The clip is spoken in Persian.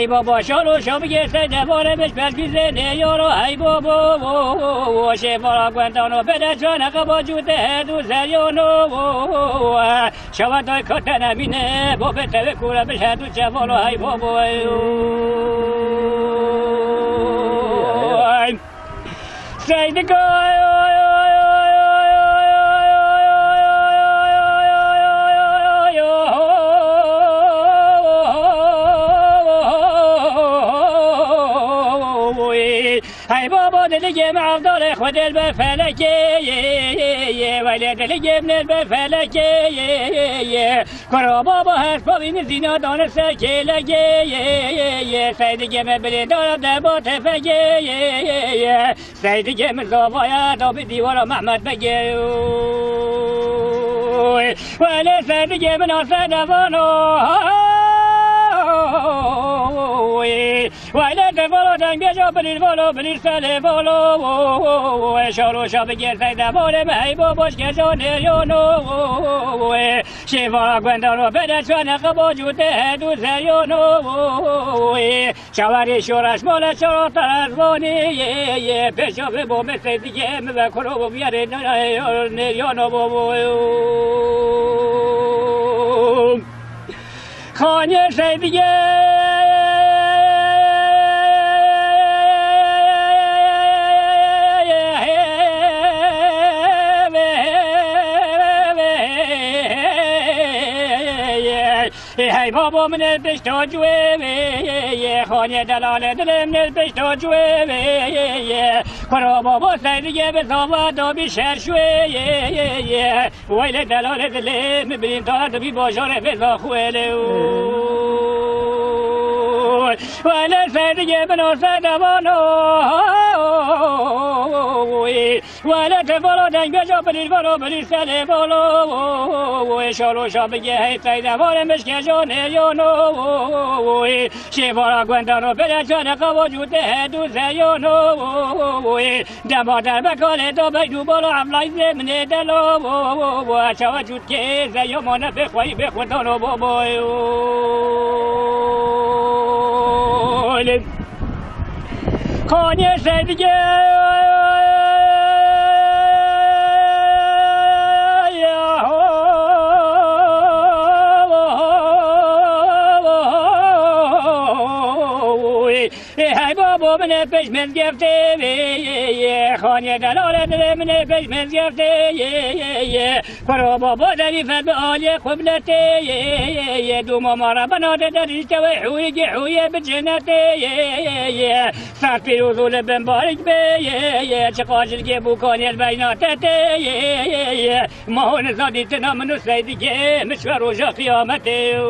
ای بابا شالو شابیه سده باره بش بلگیزه یارو ای بابا شفارا گوندانو بده جانه با جوده دو زریانو شوادای کتا نمینه با بته کوره بشه دو چفالو ای بابا سیدگاه دلگی معدار خود البفلکی ولی دلگی ابن البفلکی کرا بابا هست بابی مزینا دان سکی لگی سیدگی مبلی دارم دبات فگی سیدگی مزاوایا دابی دیوارا محمد بگی ولی سیدگی من آسد دوانو وایله دفالو دنگ جا بنیر بالو بنیر ساله بالو شارو شاب گرسای دفاله مهی باباش که جا نیانو شیفارا گوندانو بده چوانه قبا جوده دو زیانو شواری شورش مال شارا ترزبانی پیشا به بومه سیدیگه مبکرو بیاره نیانو خانه سیدیگه ای بابا من البشتا جوه خانه دلال دل من البشتا جوه کرا بابا سیدیگه به صافت آبی شهر شوه ویل دلال دل مبرین تا دبی باشار فضا خوله ویل سیدیگه بناسه دوانو ویل تفالو دنگ بجا بلیر بالو بلیر سله بالو شالو شابگه هی سیده باره مشکه جانه یانو شیفارا گوندانو بده چانه قوا جوده دو زیانو دمادر بکاله دا بیدو بالا عملای زمنه دلو چوا جود که زیامانه بخواهی بخوندانو بابای خانه سیدگه ای بابا من پیش من گفته خانه دلال دل من پیش من گفته کرا بابا دری فد آلی قبلته دو مامارا بناده دری توی حوی حوی بجنته سر پیروزو لبن بارک به چه قاجل که بو کانیل بیناته ماهون زادی تنام نو سیدیگه مشور روژا قیامته